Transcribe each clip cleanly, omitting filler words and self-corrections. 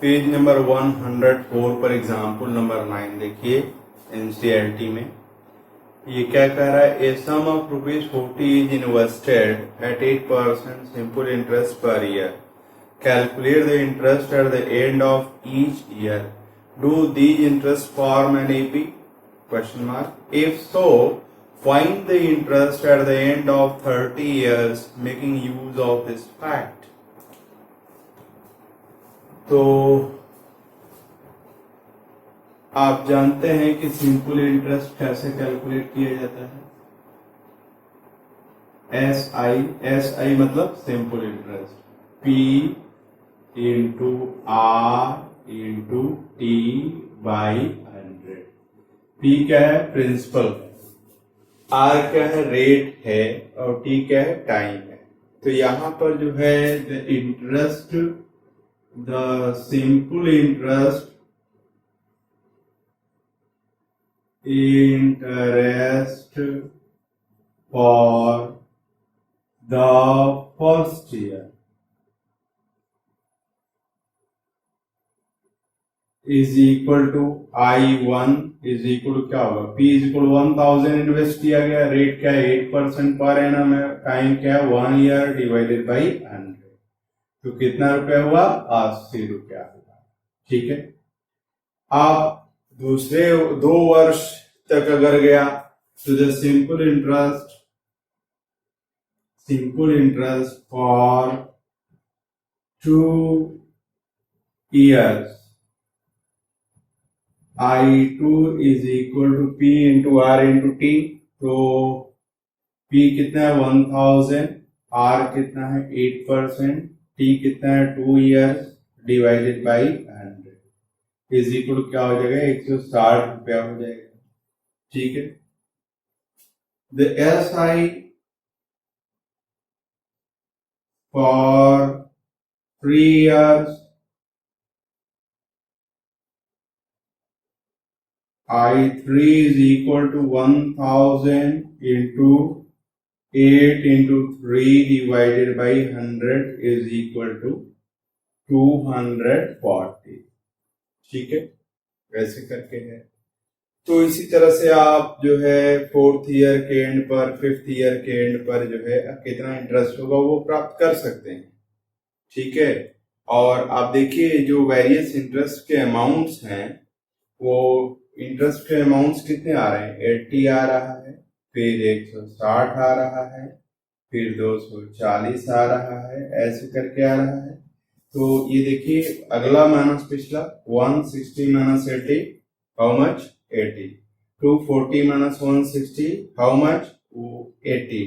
Page number 104 पर example number 9 देखिए NCERT में ये क्या कह रहा है। A sum of ₹40 is invested at 8% simple interest per year. Calculate the interest at the end of each year. Do these interest form an AP? Question mark. If so find the interest at the end of 30 years making use of this fact. तो आप जानते हैं कि simple interest कैसे calculate किया जाता है। S I मतलब simple interest, P into R into T by 100। P क्या है? प्रिंसिपल है, R क्या है? रेट है, और T क्या है? टाइम है। तो यहां पर जो है the interest, the simple interest for the first year is equal to I1 is equal to क्या होगा? P is equal to 1000 invest किया गया, रेट क्या है? 8% पर एनम है, टाइम क्या है? 1 year डिवाइडेड बाई 100। तो कितना रुपया हुआ? 80 रुपया हुआ। ठीक है। आप दूसरे 2 वर्ष तक अगर गया तो the simple interest for 2 years I2 is equal to P into R into T। तो P कितना है? 1000, R कितना है? 8%, T कितना है? 2 years divided by 100 is equal क्या हो जाएगा? 160 रुपया हो जाएगा। ठीक है। The S I for 3 years I3 is equal to 1000 into 8 into 3 divided by 100 is equal to 240। ठीक है, वैसे करके है। तो इसी तरह से आप जो है 4th ईयर के एंड पर, 5th ईयर के एंड पर जो है कितना इंटरेस्ट होगा वो प्राप्त कर सकते हैं। ठीक है। और आप देखिए जो वेरियस इंटरेस्ट के अमाउंट्स हैं, वो इंटरेस्ट के अमाउंट्स कितने आ रहे हैं? 80 आ रहा है, फिर 160 आ रहा है, फिर 240 आ रहा है, ऐसे करके आ रहा है। तो ये देखिए अगला माइनस पिछला, 160 minus 80 how much? 80। 240 minus 160 how much? 80।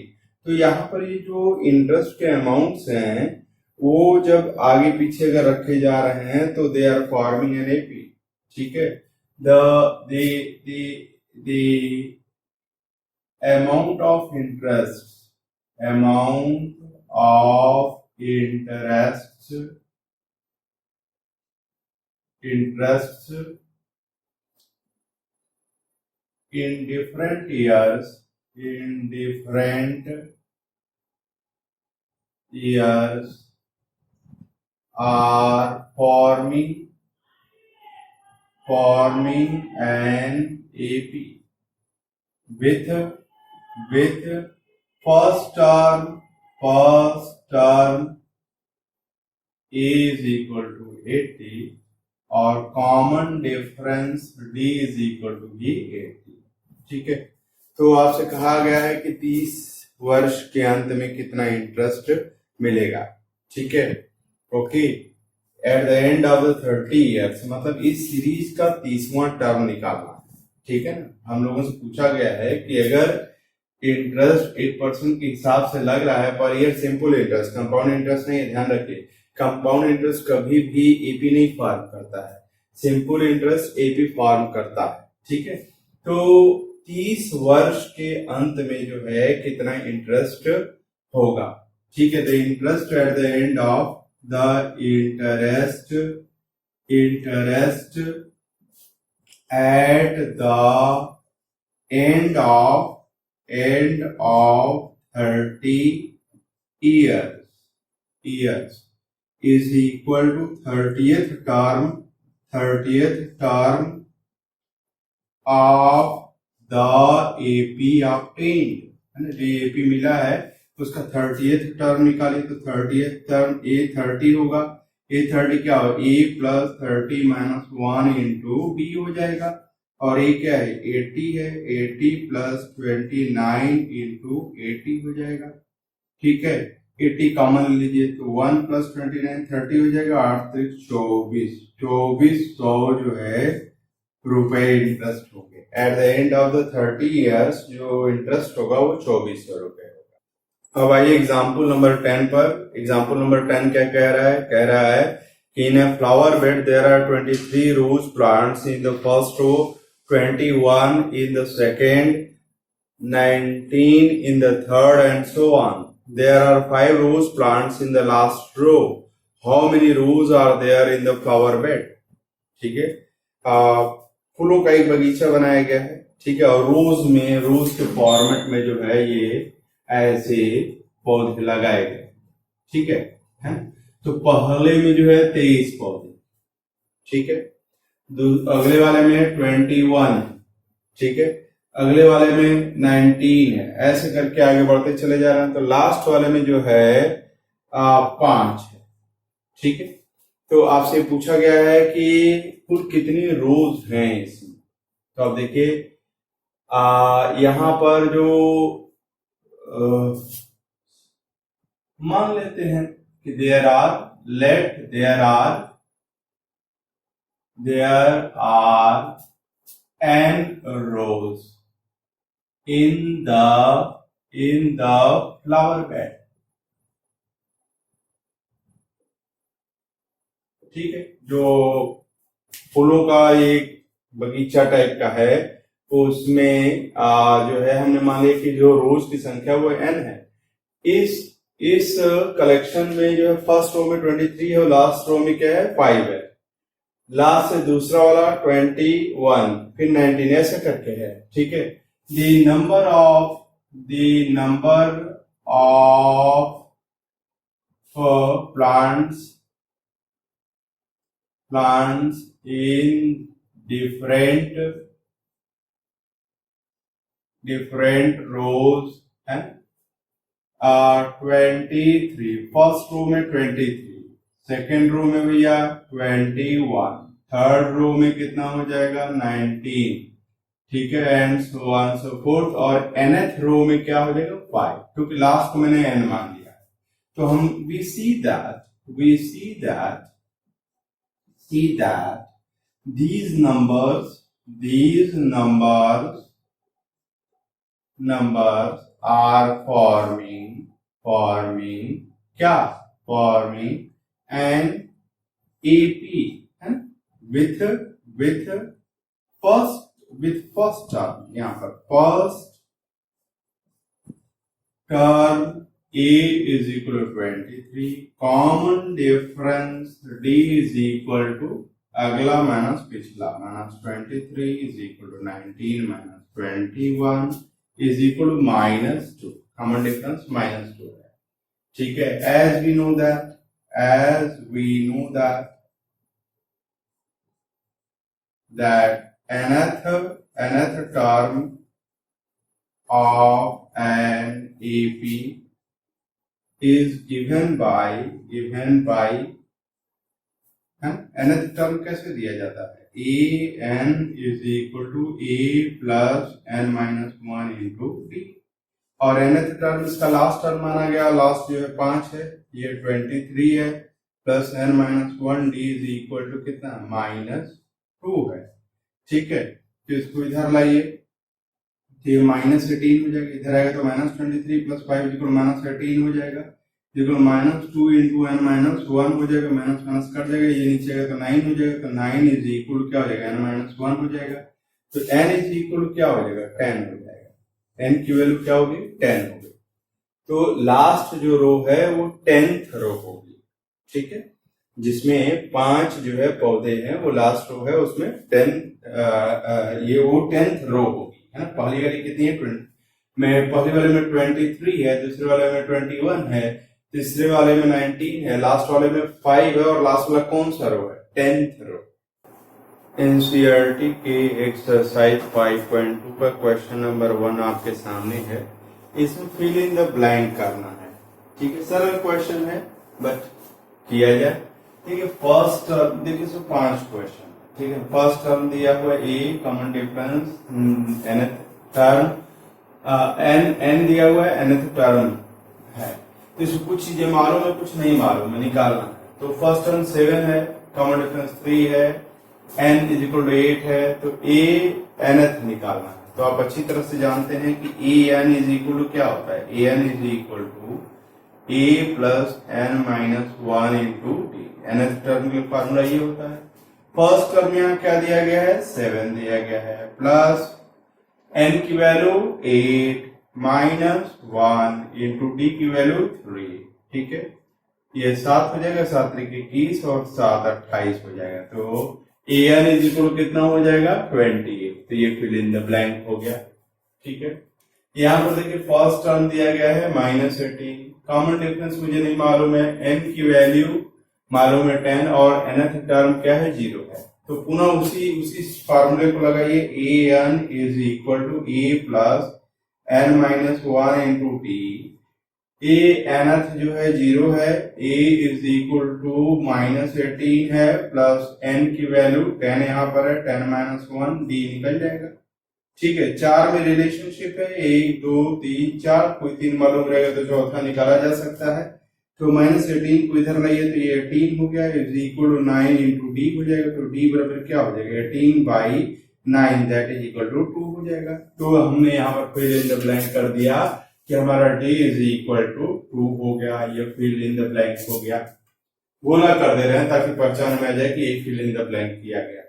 तो यहाँ पर ये जो इंटरेस्ट के अमाउंट्स हैं वो जब आगे पीछे अगर रखे जा रहे हैं तो they are forming an AP. ठीक है। the amount of interest in different years are forming an AP with first term A is equal to 80 और common difference D is equal to भी 80। ठीक है। तो आपसे कहा गया है कि 30 वर्ष के अंत में कितना इंटरेस्ट मिलेगा। ठीक है। Okay. Eight the end of the 30 years मतलब इस सीरीज का 30वां टर्म निकालना। ठीक है ना। हम लोगों से पूछा गया है कि अगर इंटरेस्ट 8% के हिसाब से लग रहा है per year, simple interest, compound interest नहीं, ध्यान रखिए कंपाउंड इंटरेस्ट कभी भी एपी नहीं फॉर्म करता है, सिंपल इंटरेस्ट एपी फॉर्म करता है। ठीक है। तो 30 वर्ष के अंत में जो है कितना इंटरेस्ट होगा। ठीक है। The interest at the end of the interest at the end of 30 years is equal to 30th term of the AP obtained, है ना, जो एपी मिला है उसका 30th टर्म निकाले तो 30th टर्म A30 होगा। A30 क्या होगा, A plus 30 minus 1 into B हो जाएगा। और ये क्या है, 80 है, 80 प्लस 29 इंटू 80 हो जाएगा। ठीक है, 80 कॉमन ले लीजिए तो 1 प्लस 29 30 हो जाएगा, 8 24 2400 जो है रुपए इंटरेस्ट होंगे। Eight the end of the 30 years जो इंटरेस्ट होगा वो 2400 रुपए होगा। अब आइए एग्जाम्पल नंबर 10 पर। एग्जाम्पल नंबर 10 क्या कह रहा है, कह रहा है कि in a flower bed there are 23 rose plants in the first row, 21 in the second, 19 in the third, and so on. There are 5 rose plants in the last row. How many rows are there in the flower bed? ठीक है, फूलों का एक बगीचा बनाया गया है। ठीक है, और रोज के फॉर्मेट में जो है ये ऐसे पौधे लगाए गए। ठीक है? तो पहले में जो है 23 पौधे। ठीक है, अगले वाले में 21, ठीक है, अगले वाले में 19 है, ऐसे करके आगे बढ़ते चले जा रहे हैं। तो लास्ट वाले में जो है 5 है। ठीक है, तो आपसे पूछा गया है कि कुल कितनी रोज हैं इसमें। तो आप देखिए यहां पर जो मान लेते हैं कि there are n rows in the flower bed। ठीक है, जो फूलों का एक बगीचा टाइप का है तो उसमें जो है हमने मान लिया कि जो रोज की संख्या वो n है। इस कलेक्शन में जो है फर्स्ट रो में 23 है और लास्ट रो में क्या है 5 है। लास्ट से दूसरा वाला 21 फिर 19 ऐसे करके है। ठीक है, the number of plants in different rows है 23। फर्स्ट रो में 23, सेकेंड रो में भैया 21, थर्ड रो में कितना हो जाएगा 19। ठीक है, and so on so fourth. और nth रो में क्या हो जाएगा 5, क्योंकि लास्ट को मैंने n मान लिया है। तो हम we see that these numbers are forming an AP with first term, यहाँ पर first term A is equal to 23, common difference D is equal to अगला माइनस पिछला, minus 23 is equal to 19 minus 21 is equal to minus 2, common difference minus 2 है। ठीक है, as we know that nth term of an AP is given by nth term कैसे दिया जाता है, an is equal to a plus n minus 1 into d। और nth term इसका last term माना गया, लास्ट जो है 5 है, ये 23 है, plus n minus 1 d is equal to कितना माइनस 2 है। ठीक है, तो इसको इधर लाइए तो ये माइनस 18 हो जाएगा, इधर आएगा तो माइनस 23 प्लस 5 इक्वल माइनस 18 हो जाएगा, equal minus 2 into n minus 1 हो जाएगा, माइनस माइनस कट जाएगा, ये नीचे आएगा तो 9 हो जाएगा, तो 9 इज इक्वल क्या हो जाएगा n माइनस 1 हो जाएगा, तो n इज इक्वल क्या हो जाएगा 10 हो जाएगा, n की वैल्यू क्या होगी 10 होगी। तो लास्ट जो रो है वो 10th रो होगी। ठीक है, जिसमें 5 जो है पौधे हैं, वो लास्ट रो है उसमें 10th रो होगी, है ना। पहली वाली कितनी है 20 में, पहले वाले में 23 है, दूसरे वाले में 21 है, तीसरे वाले में 19 है, लास्ट वाले में 5 है, और लास्ट वाला कौन सा रो है? 10th रो। एनसीईआरटी के एक्सरसाइज 5.2 का क्वेश्चन नंबर 1 आपके सामने है। इसमें फिल इन द ब्लैंक करना है। ठीक है, सरल क्वेश्चन है बट किया जाए। ठीक है, फर्स्ट टर्म देखिए, इसमें 5 क्वेश्चन। ठीक है, फर्स्ट टर्म दिया हुआ a, common difference, nth term, n दिया हुआ है, nth टर्म है। तो इसमें कुछ चीजें मालूम है, कुछ नहीं मालूम है, निकालना है। तो फर्स्ट टर्म 7 है, कॉमन डिफरेंस 3 है, n इज इक्वल टू 8 है, तो a nth निकालना है। तो आप अच्छी तरह से जानते हैं कि a n is equal to क्या होता है? a n is equal to a plus n minus 1 into d. nth term के फॉर्मूला ये होता है। फर्स्ट टर्म यहाँ क्या दिया गया है? 7 दिया गया है, प्लस n की वैल्यू 8 माइनस 1 इंटू डी की वैल्यू 3। ठीक है, ये 7 हो जाएगा, 7 3 21 और 7 28 हो जाएगा। तो an इज इक्वल कितना हो जाएगा? 28। तो ये फिल इन द ब्लैंक हो गया। ठीक है, यहाँ पर देखिए फर्स्ट टर्म दिया गया है -18, कॉमन डिफरेंस मुझे नहीं मालूम है, n की वैल्यू मालूम है 10 और nth टर्म क्या है? 0 है। तो पुनः उसी फार्मूले को लगाइए, an is equal to a plus n minus 1 into d. a nth जो है 0 है, a इज इक्वल टू -18 है, प्लस n की वैल्यू 10 यहाँ पर है, 10 माइनस 1, d निकल जाएगा। ठीक है, 4 में रिलेशनशिप है, 1 2 3 4, कोई 3 मालूम रहेगा तो चौथा निकाला जा सकता है। तो -18 को इधर लाइए तो ये 18 हो गया, is equal to 9 into d हो जाएगा। तो डी बराबर क्या हो जाएगा? 18 by 9 that is equal to 2 हो जाएगा। तो हमने यहाँ पर फिल इन द ब्लैंक कर दिया कि हमारा d इज इक्वल टू 2 हो गया। ये फिल इन द ब्लैंक हो गया। गोला कर दे रहे हैं ताकि पहचान में आ जाए कि एक फिल इन द ब्लैंक किया गया।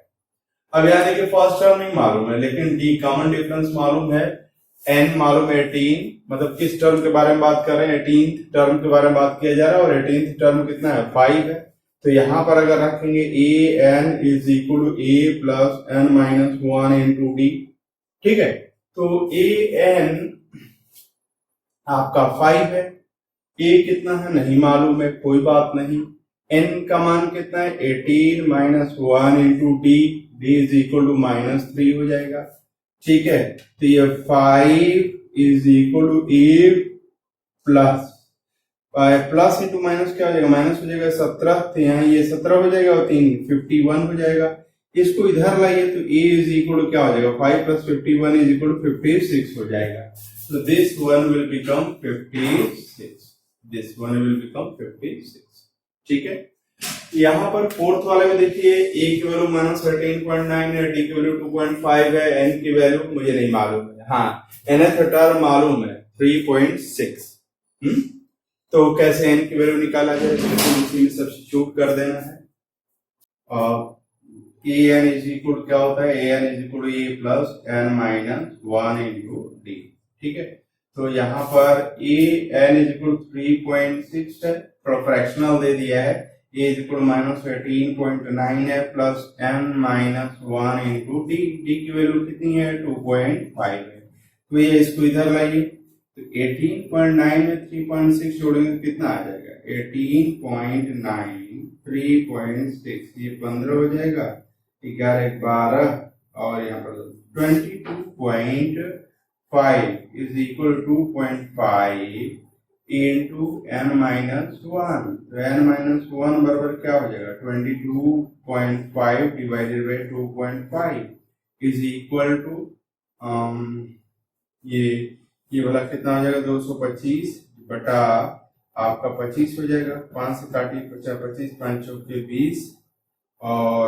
अब यहाँ देखिए फर्स्ट टर्म नहीं मालूम है, लेकिन डी कॉमन डिफरेंस मालूम है, n मालूम है 18, मतलब किस टर्म के बारे में बात कर रहे हैं? 18th टर्म के बारे में बात किया जा रहा है, और 18th टर्म कितना है? 5 है। तो यहाँ पर अगर रखेंगे a n is equal to a plus n minus 1 into d. ठीक है, तो a n आपका 5 है, a कितना है नहीं मालूम है, कोई बात नहीं। n का मान कितना है? 18 minus 1 into d, d is equal to -3 हो जाएगा। ठीक है, तो ये 5 is equal to a plus into minus क्या हो जाएगा? माइनस हो जाएगा 17, तो यहाँ ये 17 हो जाएगा और 3 51 हो जाएगा। इसको इधर लाइए तो a इज इक्वल टू क्या हो जाएगा? 5 प्लस 51 इज इक्वल टू 56 हो जाएगा। So this one will become 56. This one will become 56. ठीक है, यहाँ पर फोर्थ वाले में देखिए a की वैल्यू -13.9 है, d की वैल्यू 2.5 है, n की वैल्यू मुझे नहीं मालूम है। हाँ, nth टर्म मालूम है 3.6। तो कैसे n की वैल्यू निकाला जाए? इसी में सब्स्टिट्यूट कर देना है। और an इज इक्वल क्या होता है? an is equal to a plus n minus 1 into d. ठीक है, तो यहाँ पर a n इज इक्वल 3.6 है, फ्रैक्शनल दे दिया है, a इज इक्वल -18.9 है, plus n minus 1 into d. D की वैल्यू कितनी है? 2.5 है। तो ये इसको इधर लाइए, तो 18.9 में 3.6 जोड़ेंगे तो कितना आ जाएगा? 18.9 3.6, ये 15 हो जाएगा, 11 12 और यहाँ पर 22.5 is equal 2.5 into n minus 1। तो n माइनस 1 बराबर क्या हो जाएगा? 22.5 divided by 2.5 is equal to ये वाला कितना हो जाएगा? 225 बटा आपका 25 हो जाएगा। 5 से काटिए 25, 5 चौके 20 और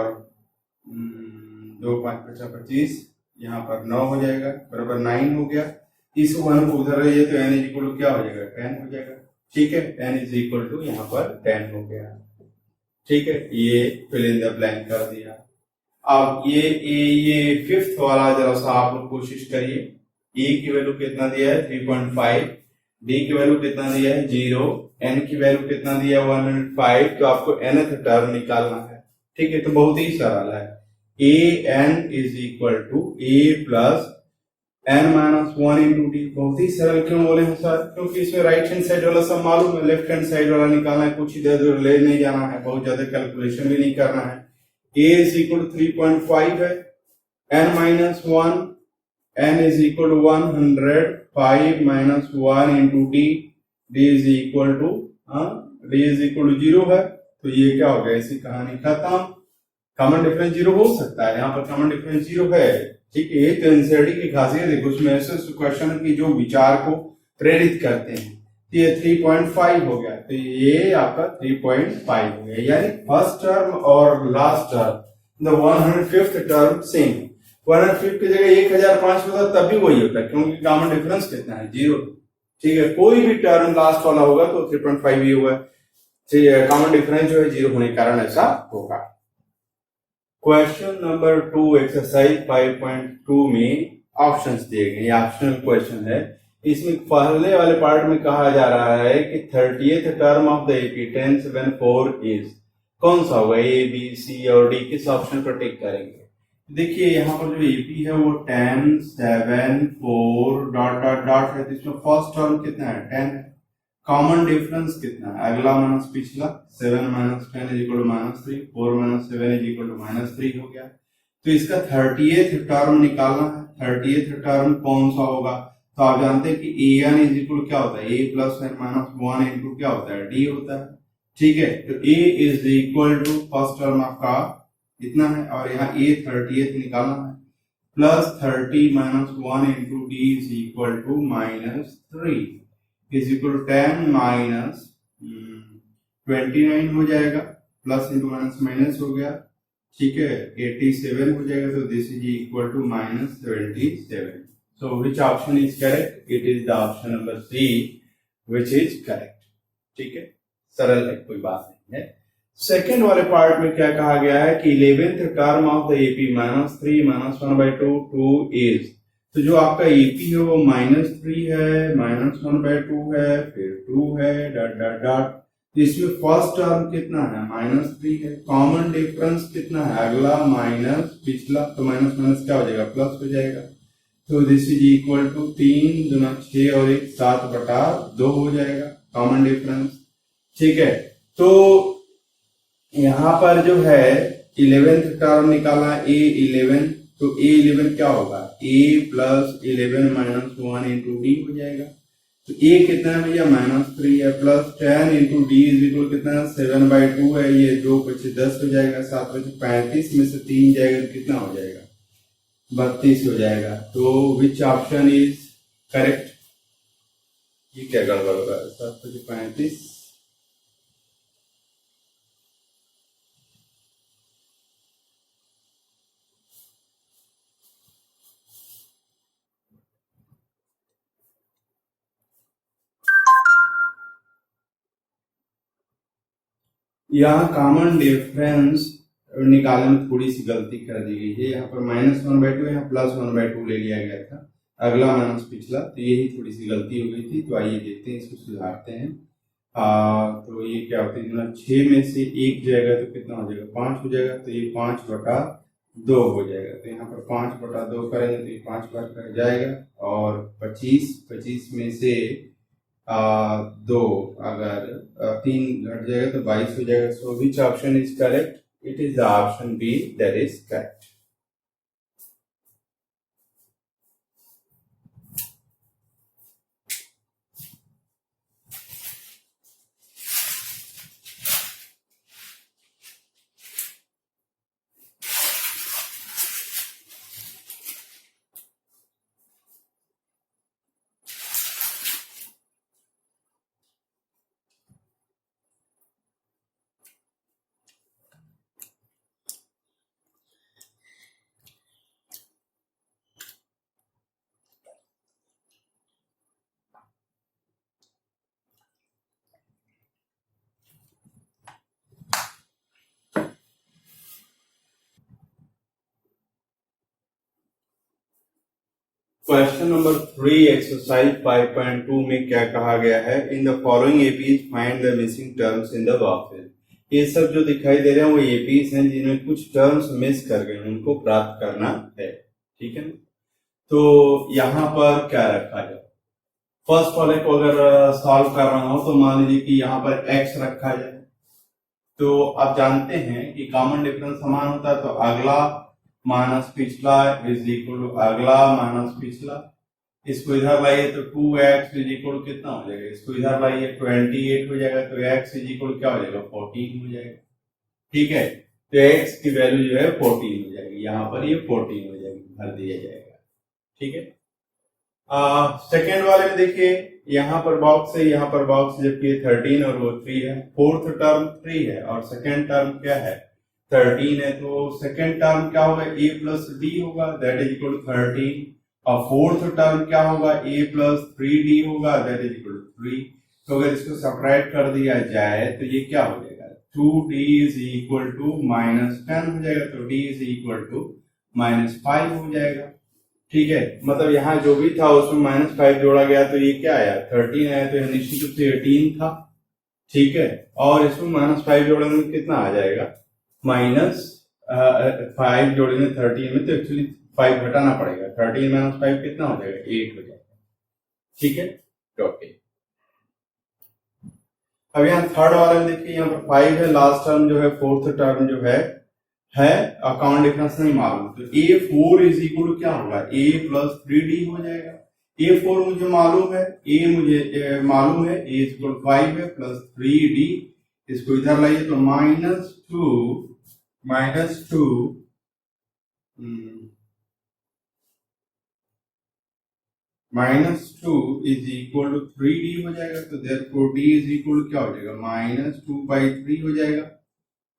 2 5 25, यहाँ पर 9 हो जाएगा, बराबर 9 हो गया। इस 1 को उधर रहिए तो n इज इक्वल टू क्या हो जाएगा? 10 हो जाएगा। ठीक है, n इज इक्वल टू यहाँ पर 10 हो गया। ठीक है, ये फिल इन द ब्लैंक कर दिया। अब ये फिफ्थ वाला जरा सा आप लोग कोशिश करिए। e की वैल्यू कितना दिया है? 3.5, d की वैल्यू कितना दिया है? 0, n की वैल्यू कितना दिया है? 105। तो आपको nth टर्म निकालना है। ठीक है, तो बहुत ही सरल है। a n is equal to a plus n minus one into d. बहुत ही सरल क्यों बोले हैं सर? क्योंकि इसमें राइट हैंड साइड वाला सब मालूम है, लेफ्ट हैंड साइड वाला निकालना है, कुछ इधर उधर ले नहीं जाना है, बहुत ज्यादा कैलकुलेशन भी नहीं करना है। a इज इक्वल टू 3.5 है, n minus one, n is equal to 100, 5 minus one into d, d is equal to d is equal to 0 है। तो ये क्या हो गया, इसी कहानी खत्म। कॉमन डिफरेंस 0 हो सकता है, यहाँ पर कॉमन डिफरेंस 0 है, ठीक है। ये तो एनसीईआरटी की खासियत है, उसमें ऐसे क्वेश्चन की जो विचार को प्रेरित करते हैं। तो ये 3.5 हो गया, तो ये आपका 3.5 हो गया, यानी फर्स्ट टर्म और last term the 105th term same. 105 की जगह 1005 होता तब भी वही होता है, क्योंकि कॉमन डिफरेंस कितना है, 0, ठीक है। कोई भी टर्म लास्ट वाला होगा तो 3.5 ही होगा, कॉमन डिफरेंस जो है 0 होने के कारण ऐसा होगा। क्वेश्चन नंबर 2 एक्सरसाइज 5.2 में ऑप्शंस दिए गए, ऑप्शनल क्वेश्चन है। इसमें पहले वाले पार्ट में कहा जा रहा है कि 30th term of the AP tens when 4 is, कौन सा होगा, ए बी सी और डी, किस ऑप्शन पर टिक करेंगे? देखिए यहाँ पर जो एपी है वो 10 7 4 डॉट डॉट डॉट है, तो इसमें फर्स्ट टर्म कितना है, 10 है। कॉमन डिफरेंस कितना है, अगला माइनस पिछला, 7 minus 10 is equal to -3, 4 minus 7 is equal to -3 हो गया। तो इसका 30th टर्म निकालना है। 30th टर्म कौन सा होगा? तो आप जानते हैं कि ए एन इज इक्वल क्या होता है, a plus n minus one into क्या होता है, डी होता है, ठीक है। तो a is equal to first term आपका इतना है, और यहाँ ए 30th निकालना है, plus 30 minus one into d is equal to -3 is equal to 10 minus 29 हो जाएगा, प्लस इंटू माइनस माइनस हो गया, ठीक है, 87 हो जाएगा। तो this is equal to -27। So which option is correct? It is the option number C which is correct, ठीक है, सरल है, कोई बात नहीं है। सेकेंड वाले पार्ट में क्या कहा गया है कि 11th term of the AP -3 -1/2 2 is, तो जो आपका एपी है वो -3 है, -1/2 है, फिर 2 है, डॉट डॉट डॉट। इसमें फर्स्ट टर्म कितना है, -3 है। कॉमन डिफरेंस कितना है, अगला माइनस पिछला, तो माइनस माइनस क्या हो जाएगा, प्लस हो जाएगा। तो दिस इज इक्वल टू 3 दूना 6 और 1 7/2 हो जाएगा कॉमन डिफरेंस, ठीक है। तो यहाँ पर जो है 11th टर्म निकाला, A11, तो A11 क्या होगा, A plus 11 minus 1 into d हो जाएगा। तो A कितना है भैया, -3 है, plus 10 into d is equal कितना है, 7/2 है, ये 2 बचे 10 हो जाएगा, 7 बचे 35 में से 3 जाएगा तो कितना हो जाएगा, 32 हो जाएगा। तो विच ऑप्शन इज करेक्ट? ये क्या गड़बड़ होगा, 7 बचे 35, यहाँ कॉमन डिफरेंस निकालने में थोड़ी सी गलती कर दी गई है, यहाँ पर -1/2 यहाँ +1/2 ले लिया गया था, अगला माइनस पिछला, तो यही थोड़ी सी गलती हो गई थी। तो आइए देखते हैं, इसको सुधारते हैं। तो ये क्या होता है, 6 में से 1 जाएगा तो कितना हो जाएगा, 5 हो जाएगा, तो ये 5/2 हो जाएगा। तो यहाँ पर 5/2 करेंगे तो ये 5 बार कर जाएगा, और 25 में से 2 अगर 3 घट जाएगा तो 22 हो जाएगा। So which option is correct? It is the option B, that is correct. Question number 3 exercise 5.2 में क्या कहा गया है, in the following APs find the missing terms in the boxes. ये सब जो दिखाई दे रहे हैं वो एपीज हैं जिनमें कुछ टर्म्स मिस कर गए, उनको प्राप्त करना है, ठीक है। तो यहाँ पर क्या रखा जाए? फर्स्ट वाले को अगर सॉल्व कर रहा हूं तो मान लीजिए कि यहाँ पर x रखा जाए। तो आप जानते हैं कि कॉमन डिफरेंस समान होता है, तो अगला माइनस पिछला इज इक्वल टू अगला माइनस पिछला। इसको इधर लाइए तो 2x इज इक्वल कितना हो जाएगा? इसको इधर लाइए 28 हो जाएगा, तो x इज इक्वल क्या हो जाएगा? 14 हो जाएगा। ठीक है, तो x की वैल्यू जो है 14 हो जाएगी, यहाँ पर ये 14 हो जाएगी, भर दिया जाएगा। ठीक है, सेकेंड वाले में देखिए, यहाँ पर बॉक्स है, यहाँ पर बॉक्स, जबकि 13 और वो 3 है। फोर्थ टर्म 3 है और सेकेंड टर्म क्या है? 13 है। तो सेकेंड टर्म क्या होगा? a प्लस डी होगा, दैट इज इक्वल टू 13। और फोर्थ टर्म क्या होगा? a प्लस 3d होगा, दैट इज इक्वल टू 3। तो अगर इसको सब्ट्रैक्ट कर दिया जाए तो ये क्या हो जाएगा? 2d इज इक्वल टू -10 हो जाएगा, तो d इज इक्वल टू -5 हो जाएगा। ठीक है, मतलब यहाँ जो भी था उसमें -5 जोड़ा गया, तो ये क्या आया? 13 आया, तो निश्चित रूप से 18 था। ठीक है, और इसमें -5 जोड़ने में कितना आ जाएगा? -5 जोड़ने 13 में, तो एक्चुअली 5 घटाना पड़ेगा। 13 - 5 कितना हो जाएगा? 8 हो जाएगा। ठीक है, ओके। अब यहाँ थर्ड वाले में देखिए, यहाँ पर 5 है, लास्ट टर्म जो है, फोर्थ टर्म जो है अकाउंट डिफरेंस नहीं मालूम, तो a4 इज इक्वल टू क्या होगा? a प्लस 3d हो जाएगा। a4 मुझे मालूम है, a मुझे मालूम है, a इक्वल 5 है प्लस 3d। इसको इधर लाइए तो -2 इज इक्वल टू 3d हो जाएगा, तो therefore d is equal to क्या हो जाएगा? -2/3 हो जाएगा।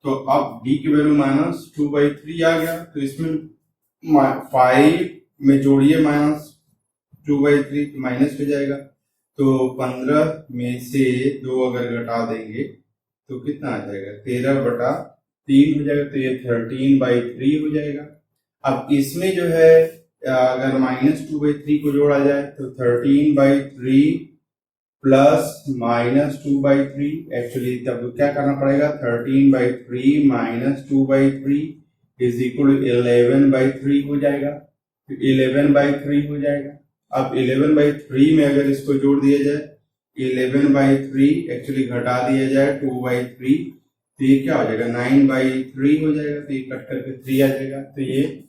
तो अब d की वैल्यू -2/3 आ गया, तो इसमें 5 में जोड़िए -2/3, माइनस हो जाएगा। तो 15 में से 2 अगर घटा देंगे तो कितना आ जाएगा? 13/3 हो जाएगा, तो ये 13/3 हो जाएगा। अब इसमें जो है अगर -2/3 को जोड़ा जाए तो 13/3 प्लस -2/3, एक्चुअली तब क्या करना पड़ेगा? 13/3 -2/3 इज इक्वल टू 11/3 हो जाएगा, तो 11/3 हो जाएगा। अब 11/3 में अगर इसको जोड़ दिया जाए, 11/3 एक्चुअली घटा दिया जाए 2/3, तो ये क्या हो जाएगा? 9/3 हो जाएगा, तो ये कट करके 3 आ जाएगा। तो ये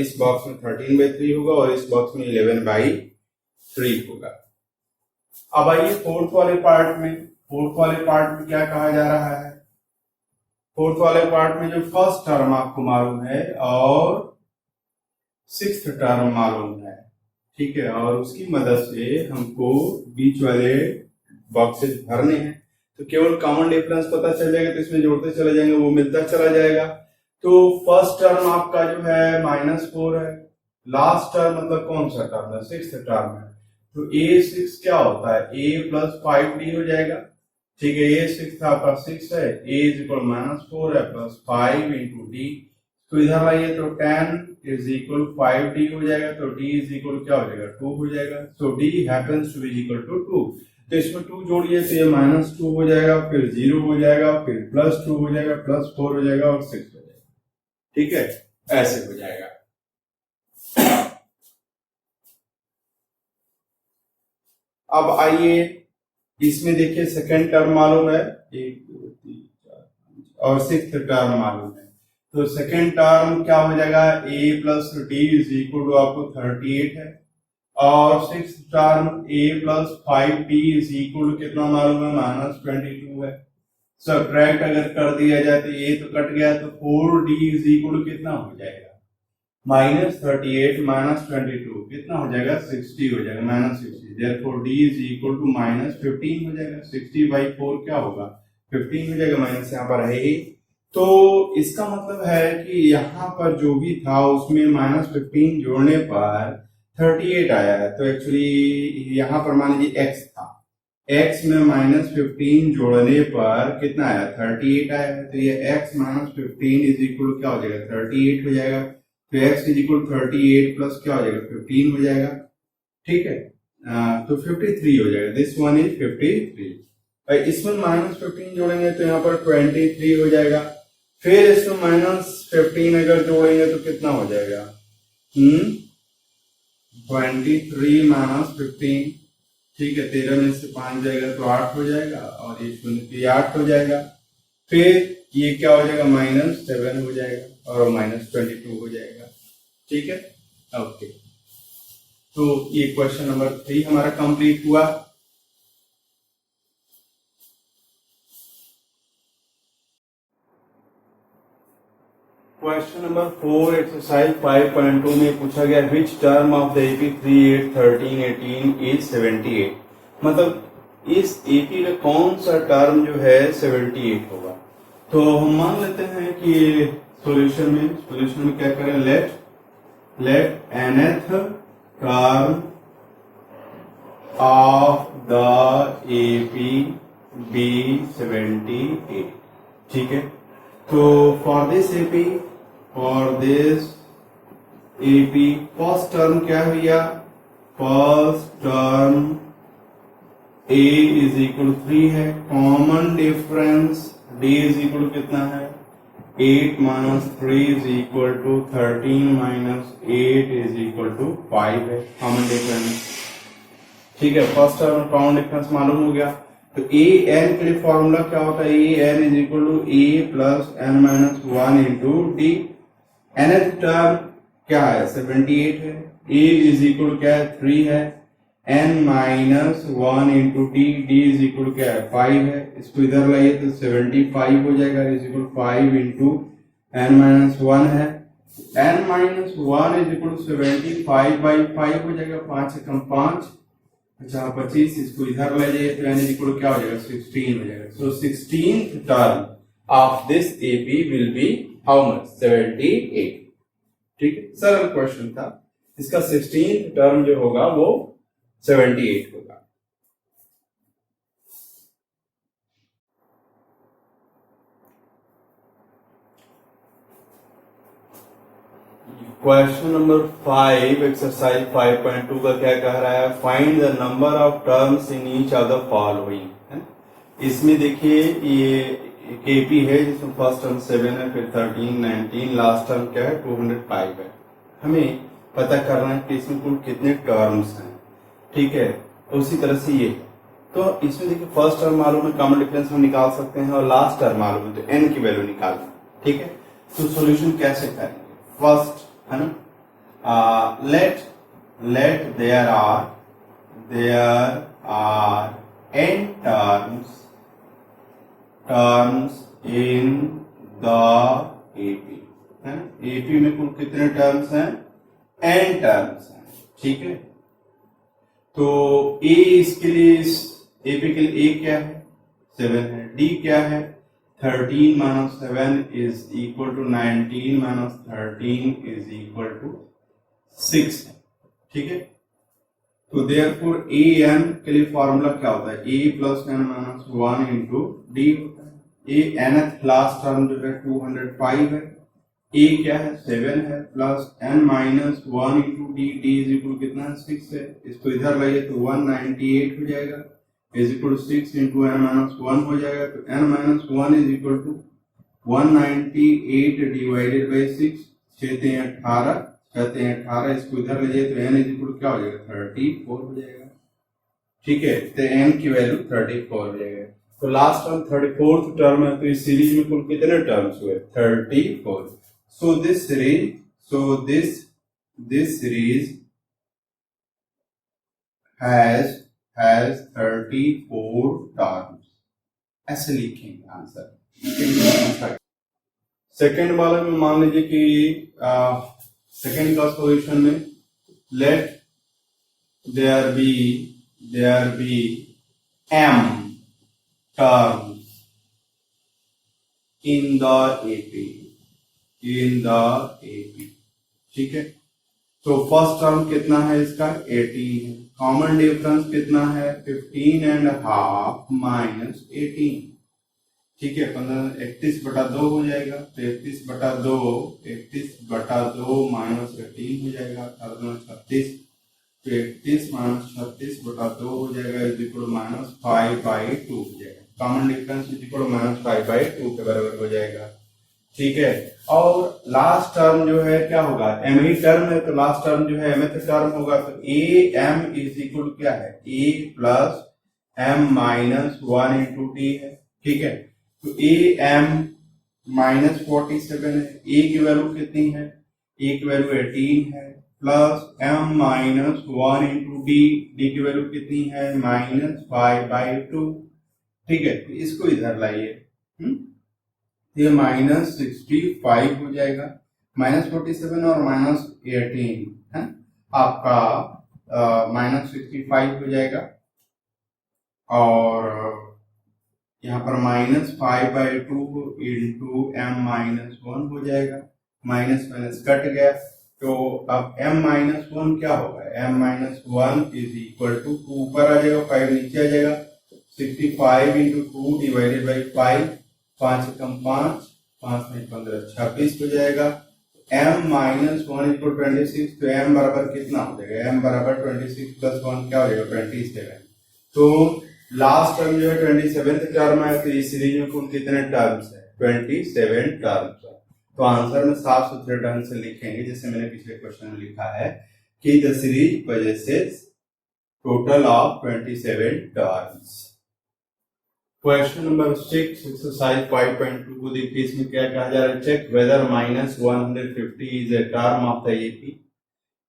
इस बॉक्स में 13/3 होगा और इस बॉक्स में 11/3 होगा। अब आइए फोर्थ वाले पार्ट में। फोर्थ वाले पार्ट में क्या कहा जा रहा है? फोर्थ वाले पार्ट में जो फर्स्ट टर्म आपको मालूम है और सिक्स्थ टर्म मालूम है, ठीक है, और उसकी मदद से हमको बीच वाले बॉक्सेस भरने हैं। तो केवल कॉमन डिफरेंस पता चल जाएगा, तो इसमें जोड़ते चले जाएंगे, वो मिलता चला जाएगा। तो फर्स्ट टर्म आपका जो है -4 है, लास्ट टर्म मतलब कौन सा टर्म है? सिक्स्थ टर्म है। तो a6 क्या होता है? a प्लस 5d हो जाएगा। ठीक है, a6 आपका 6 है, a इज इक्वल -4 है प्लस 5 इंटू d। तो इधर आइए तो 10 इज इक्वल 5d हो जाएगा, तो d इज इक्वल क्या हो जाएगा? 2 हो जाएगा। So d happens to be equal to 2। तो इसमें 2 जोड़िए तो ये -2 हो जाएगा, फिर 0 हो जाएगा, फिर +2 हो जाएगा, +4 हो जाएगा और 6 हो जाएगा। ठीक है, ऐसे हो जाएगा। अब आइए इसमें देखिए, सेकेंड टर्म मालूम है 1 2 3 4 5 और सिक्स्थ टर्म मालूम है। तो सेकेंड टर्म क्या हो जाएगा? a plus d is equal to आपको 38 है, और sixth term a plus 5d is equal to कितना मालूम है? -22 है। सब्ट्रैक्ट अगर कर दिया जाए तो ये तो कट गया, तो 4d इज इक्वल टू कितना हो जाएगा? -38 -22 कितना हो जाएगा? 60 हो जाएगा, -60। Therefore d is equal to -15 हो जाएगा। 60/4 क्या होगा? 15 हो जाएगा, माइनस यहाँ पर है ही। तो इसका मतलब है कि यहाँ पर जो भी था उसमें -15 जोड़ने पर 38 आया है। तो एक्चुअली यहाँ पर मान लीजिए x था, x में -15 जोड़ने पर कितना आया? 38 आया है। तो ये x -15 इज इक्वल क्या हो जाएगा? 38 हो जाएगा। तो x इज इक्वल 38 प्लस क्या हो जाएगा? 15 हो जाएगा। ठीक है, तो 53 हो जाएगा। This one is 53। इसमें -15 जोड़ेंगे तो यहाँ पर 23 हो जाएगा। फिर इसमें -15 अगर जोड़ेंगे तो कितना हो जाएगा? 23 माइनस 15, ठीक है, 13 में से 5 जाएगा तो 8 हो जाएगा, और ये 0 तो ये 8 हो जाएगा। फिर ये क्या हो जाएगा, -7 हो जाएगा और -22 हो जाएगा। ठीक है, ओके। तो ये क्वेश्चन नंबर 3 हमारा कंप्लीट हुआ। क्वेश्चन नंबर 4 एक्सरसाइज 5.2 में पूछा गया which term of the AP 3, 8, 13, 18 is 78। मतलब इस एपी में कौन सा टर्म जो है 78 होगा। तो हम मान लेते हैं कि सॉल्यूशन में क्या करें, let nth term of the AP be 78। ठीक है, तो for this AP first term क्या हुआ, first term a is equal 3 है, common difference d is equal कितना है, 8 minus 3 is equal to 13 minus 8 is equal to 5 है कॉमन डिफरेंस। ठीक है, फर्स्ट टर्म कॉमन डिफरेंस मालूम हो गया। तो ए एन के लिए फॉर्मूला क्या होता है, a n is equal to a plus n minus 1 into d. nth term क्या है, 78 है, a इज इक्वल क्या है, 3 है, n minus 1 into d, d is equal क्या है, 5 है। इसको इधर लाइए तो 75 हो जाएगा, is equal 5 into n minus 1 है, n minus 1 is equal 75 by 5 हो जाएगा, 5 से कम 5, अच्छा 25, इसको इधर ले जाइए तो n इज इक्वल क्या हो जाएगा, 16 हो जाएगा। सो 16th term of this AP will be how much, 78। ठीक है, सरल क्वेश्चन था, इसका 16th टर्म जो होगा वो 78 होगा। क्वेश्चन नंबर 5 एक्सरसाइज 5.2 का क्या कह रहा है, find the number of terms in each of the following है। इसमें देखिए ये केपी है जिसमें फर्स्ट टर्म 7 है, फिर 13, 19, लास्ट टर्म क्या है 205 है। हमें पता करना है कि इसमें कुल कितने टर्म्स हैं। ठीक है, उसी तरह से ये, तो इसमें देखिए फर्स्ट टर्म मालूम है, कॉमन डिफरेंस हम निकाल सकते हैं, और लास्ट टर्म मालूम है तो n की वैल्यू निकालना। ठीक है, तो सॉल्यूशन कैसे करेंगे, फर्स्ट है ना, let there are n terms in the AP है, एपी में कुल कितने टर्म्स हैं, n टर्म्स हैं। ठीक है, तो a इसके लिए, इस एपी के लिए a क्या है, 7 है, d क्या है, 13 minus 7 is equal to 19 minus 13 is equal to 6 है। ठीक है, तो देयरफॉर ए एन के लिए फॉर्मूला क्या होता है, a plus n minus 1 into d होता है। ए एनथ लास्ट टर्म जो है 205 है, ए क्या है 7 है, plus n minus 1 into d, d is equal कितना है 6 है, इसको इधर लाइए तो 198 हो जाएगा, is equal 6 into n minus 1 हो जाएगा, तो n minus 1 is equal to 198 divided by 6, 6 × 18, 6 × 18, इसको इधर ले जाइए तो एन इज इक्वल क्या हो जाएगा 34 हो जाएगा। ठीक है, तो एन की वैल्यू 34 हो जाएगा। तो लास्ट टर्म 34th टर्म है, तो इस सीरीज में कुल कितने टर्म्स हुए, 34। So this series has 34 terms, ऐसे लिखेंगे आंसर। सेकेंड वाले में मान लीजिए कि सेकेंड का सॉल्यूशन में let there be m terms in the AP, ठीक है, तो फर्स्ट टर्म कितना है इसका 18 है, कॉमन डिफरेंस कितना है 15.5 माइनस 18। ठीक है, 31/2 हो जाएगा, तो 31/2 माइनस 18 हो जाएगा, 36, तो 31 माइनस 36/2 हो जाएगा, इज इक्वल माइनस 5/2 हो जाएगा, common difference is equal minus 5/2 के बराबर हो जाएगा। ठीक है। और लास्ट टर्म जो है क्या होगा, एम ही टर्म है तो लास्ट टर्म जो है mth टर्म होगा, तो ए एम इज इक्वल क्या है, a plus m minus 1 into t है। ठीक है, तो ए एम माइनस 47 है, ए की वैल्यू कितनी है, ए की वैल्यू 18 है, plus m minus 1 into d, d की वैल्यू कितनी है, -5/2। ठीक है, तो इसको इधर लाइए, ये -65 हो जाएगा, -47 और -18 है आपका -65 हो जाएगा, और यहाँ पर -5/2 इंटू एम माइनस 1 हो जाएगा, माइनस माइनस कट गया, तो अब m माइनस 1 क्या होगा, m minus 1 is equal to 2 ऊपर आ जाएगा, 5 नीचे आ जाएगा, 65 इंटू 2 डिवाइडेड बाई 5, 5 कम 5, 5 में 15, 26 हो जाएगा। m माइनस 1 इक्वल 26, तो m बराबर कितना हो जाएगा, m बराबर 26 प्लस 1 क्या हो जाएगा, 27। तो लास्ट टर्म जो है 27th टर्म है, तो इस सीरीज में कुल कितने टर्म्स है, 27 टर्म्स है। तो आंसर में साफ सुथरे ढंग से लिखेंगे, जैसे मैंने पिछले क्वेश्चन में लिखा है कि the series possesses total of 27 terms. Question number 6 exercise 5.2 को देखिए, इसमें क्या कहा जा रहा है, check whether -150 is a term of the AP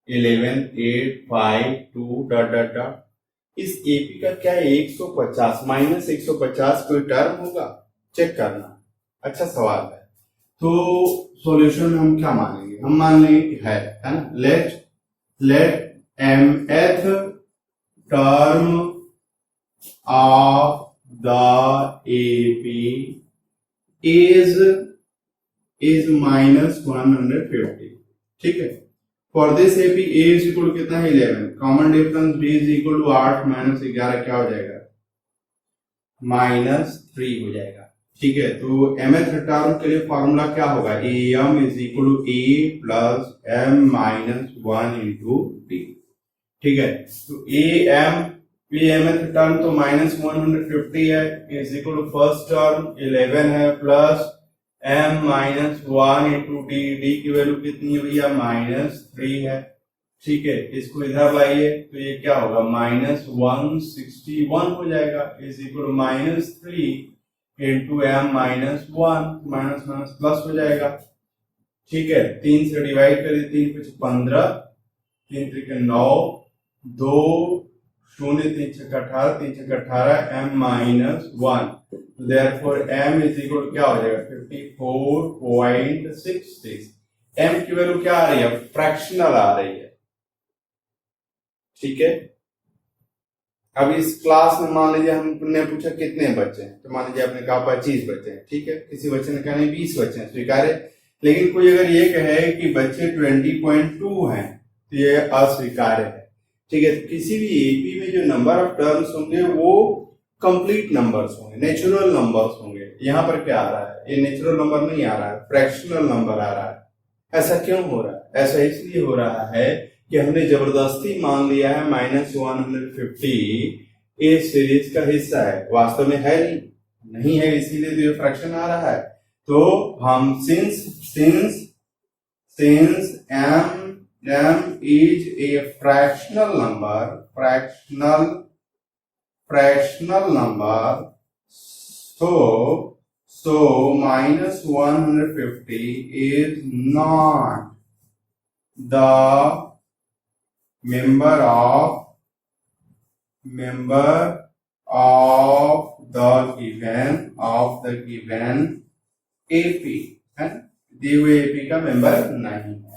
11 8 5 2 dot dot dot. इस एपी का क्या 150 -150 कोई टर्म होगा, चेक करना, अच्छा सवाल है। तो सॉल्यूशन में हम क्या मानेंगे, हम मान लेंगे कि है ना, let mth term of the AP is -150। ठीक है, for this AP a is equal कितना है, 11, common difference b is equal to 8 minus 11 क्या हो जाएगा, -3 हो जाएगा। ठीक है, तो mth टर्म के लिए फॉर्मूला क्या होगा, am is equal to a plus m minus 1 into d. ठीक है, तो am mth टर्म तो -150 है, is equal to first term 11 है plus m minus 1 into d, d की वैल्यू कितनी है भैया, -3 है। ठीक है, इसको इधर लाइए तो ये क्या होगा, -161 हो जाएगा, is equal to -3 into m minus 1, minus minus plus हो जाएगा। ठीक है, 3 से डिवाइड करिए, 3 कुछ 15, 3 त्रिक 9, 2 0 3 छक 18, 3 छक 18, m minus 1, therefore m is equal to क्या हो जाएगा, 54.66। m की वैल्यू क्या आ रही है, फ्रैक्शनल आ रही है। ठीक है, अब इस क्लास में मान लीजिए हमने पूछा कितने बच्चे हैं, तो मान लीजिए आपने कहा 25 बच्चे हैं। ठीक है, किसी बच्चे ने कहा नहीं 20 बच्चे हैं, स्वीकार है। लेकिन कोई अगर ये कहे कि बच्चे 20.2 हैं तो ये अस्वीकार है। ठीक है, तो किसी भी एपी में जो नंबर ऑफ टर्म्स होंगे वो कंप्लीट नंबर्स होंगे, नेचुरल नंबर्स होंगे। यहाँ पर क्या आ रहा है, ये नेचुरल नंबर नहीं आ रहा है, फ्रैक्शनल नंबर आ रहा है। ऐसा क्यों हो रहा है, ऐसा इसलिए हो रहा है कि हमने जबरदस्ती मान लिया है -150 इस सीरीज का हिस्सा है, वास्तव में है नहीं है, इसीलिए तो ये फ्रैक्शन आ रहा है। तो हम since m is a fractional number, so -150 is not the member of the given AP है, दिए हुए AP का मेंबर नहीं है।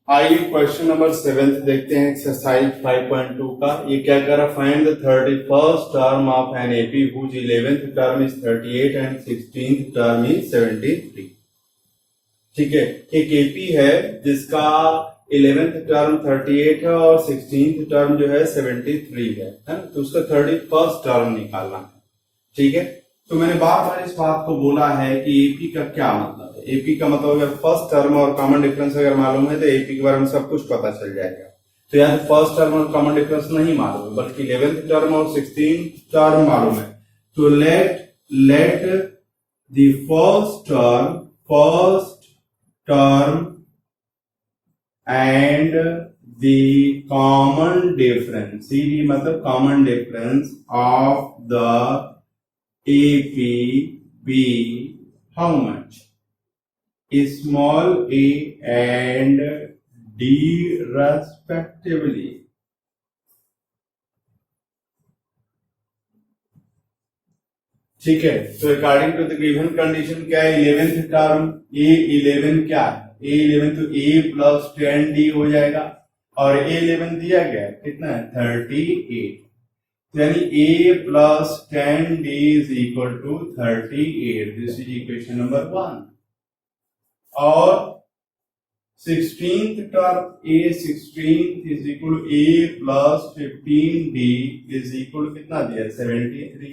आइए क्वेश्चन नंबर 7 देखते हैं, एक्सरसाइज 5.2 का। ये क्या कर रहा है, find the 31st term of an AP whose 11th term is 38 and 16th term is 73। ठीक है, एक एपी है जिसका 11th टर्म 38 है और 16th टर्म जो है 73 है ना, तो उसका 31st टर्म निकालना है। ठीक है, तो मैंने बार बार इस बात को बोला है कि एपी का क्या मतलब है। एपी का मतलब अगर फर्स्ट टर्म और कॉमन डिफरेंस अगर मालूम है तो एपी के बारे में सब कुछ पता चल जाएगा। तो यहाँ फर्स्ट टर्म और कॉमन डिफरेंस नहीं मालूम है, बल्कि 11th टर्म और 16th टर्म मालूम है। तो let the first first term and the common difference, CD मतलब common difference of the A P be how much, small a and d respectively. ठीक है, तो according to the given condition क्या है, 11th term A11 क्या है, A11 तो A plus 10D हो जाएगा और A11 दिया गया है कितना है 38, यानी A plus 10D is equal to 38. This is equation number 1. और 16th term A16 is equal to A plus 15D is equal कितना दिया 73,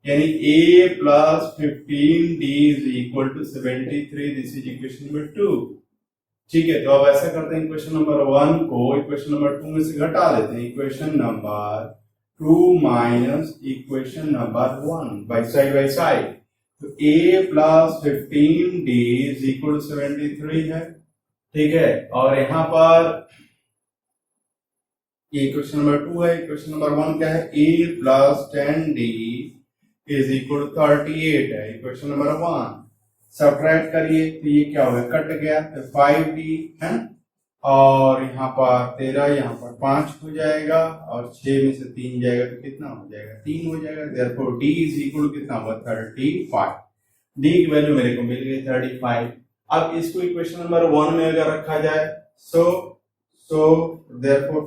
यानी A plus 15D is equal to 73. This is equation number 2. ठीक है, तो अब ऐसा करते हैं इक्वेशन नंबर 1 को इक्वेशन नंबर 2 में से घटा देते हैं. Equation number 2 minus equation number 1 by side. तो A plus 15D is equal 73 है. ठीक है, और यहाँ पर इक्वेशन नंबर 2 है. इक्वेशन नंबर 1 क्या है, A plus 10D is equal 38 है. इक्वेशन नंबर 1 सब्ट्रैक्ट करिए तो ये क्या होगा, कट गया तो 5D है, और यहाँ पर 13, यहाँ पर 5 हो जाएगा और 6 में से 3 जाएगा तो कितना हो जाएगा 3 हो जाएगा. देयरफॉर D इज इक्वल कितना होगा 35. D की वैल्यू मेरे को मिल गई 35. अब इसको इक्वेशन नंबर 1 में अगर रखा जाए so therefore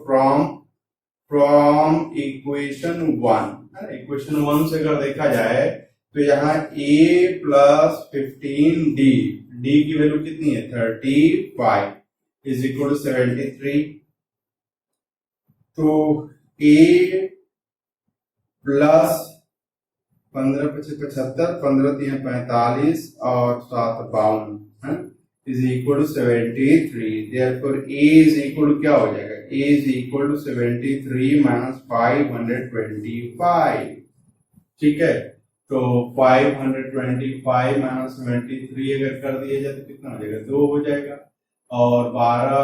from equation 1, equation 1 से अगर देखा जाए तो यहाँ A प्लस 15D, D की वैल्यू कितनी है 35 इज इक्वल टू 73. तो A प्लस 15 पचे 75, 15 3 45 और 7 52 is equal to 73. Therefore A is equal to क्या हो जाएगा, A is equal to 73 minus 525. ठीक है, तो 525 माइनस 73 अगर कर दिया जाए तो कितना हो जाएगा 2 हो जाएगा, और 12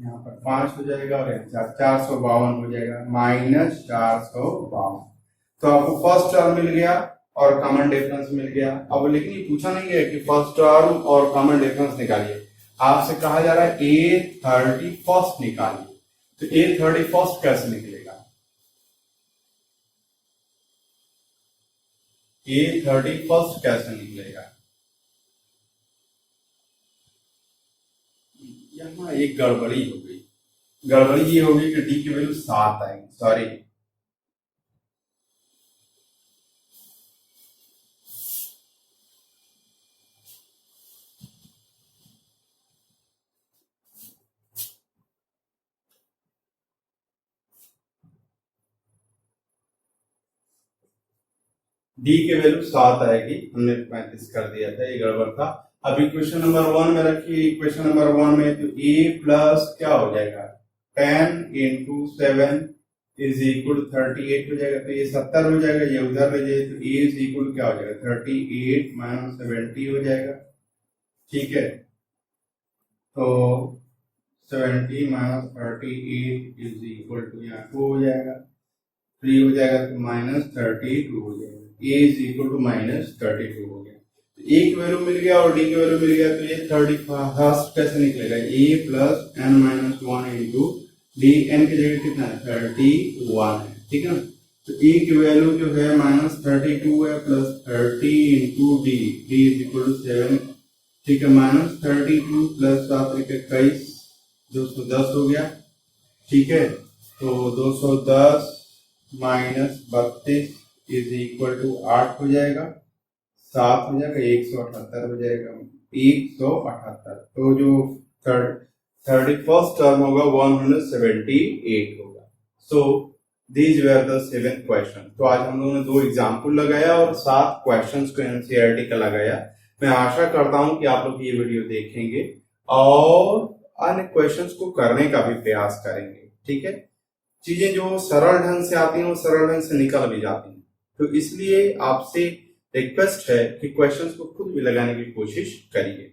यहाँ पर 5 हो जाएगा और यहाँ 452 हो जाएगा, माइनस 452. तो आपको फर्स्ट टर्म मिल गया और कॉमन डिफरेंस मिल गया. अब लेकिन ये पूछा नहीं है कि फर्स्ट टर्म और कॉमन डिफरेंस निकालिए, आपसे कहा जा रहा है A31 निकालिए. तो A31 कैसे निकलेगा, A31 कैसे निकलेगा, यहाँ एक गड़बड़ी हो गई. गड़बड़ी ये होगी कि D की वैल्यू 7 आएगी, सॉरी D की वैल्यू 7 आएगी, हमने 35 कर दिया था, ये गड़बड़ था. अब इक्वेशन नंबर 1 में रखिए. इक्वेशन नंबर 1 में तो A प्लस क्या हो जाएगा 10 इंटू 7 इज इक्वल टू 38 हो जाएगा, तो ये 70 हो जाएगा, ये उधर ले जाए तो A इज इक्वल क्या हो जाएगा 38 माइनस 70 हो जाएगा. ठीक है, तो 70 माइनस 38 इज इक्वल टू यहाँ 2 हो जाएगा, 3 हो जाएगा तो माइनस 32 हो जाएगा. A is equal to minus 32 हो गया. तो A की वैल्यू मिल गया और D की वैल्यू मिल गया, तो ये 31 कैसे निकलेगा, A plus n minus 1 into D, n की जगह कितना है 31 है. ठीक है ना, तो A की वैल्यू जो है माइनस 32 है plus 30 into D, D is equal to 7. ठीक है, माइनस 32 प्लस 7 21 210 हो गया. ठीक है, तो 210 माइनस 32 इज इक्वल टू 8 हो जाएगा, 7 हो जाएगा, 178 हो जाएगा, 178. तो जो 31st टर्म होगा 178 होगा. So these were the 7 question. तो आज हम लोगों ने 2 एग्जाम्पल लगाया और 7 क्वेश्चंस को एनसीईआरटी का लगाया. मैं आशा करता हूं कि आप लोग ये वीडियो देखेंगे और अन्य क्वेश्चंस को करने का भी प्रयास करेंगे. ठीक है, चीजें जो सरल ढंग से आती हैं वो सरल ढंग से निकल भी जाती हैं. तो इसलिए आपसे रिक्वेस्ट है कि क्वेश्चंस को खुद भी लगाने की कोशिश करिए।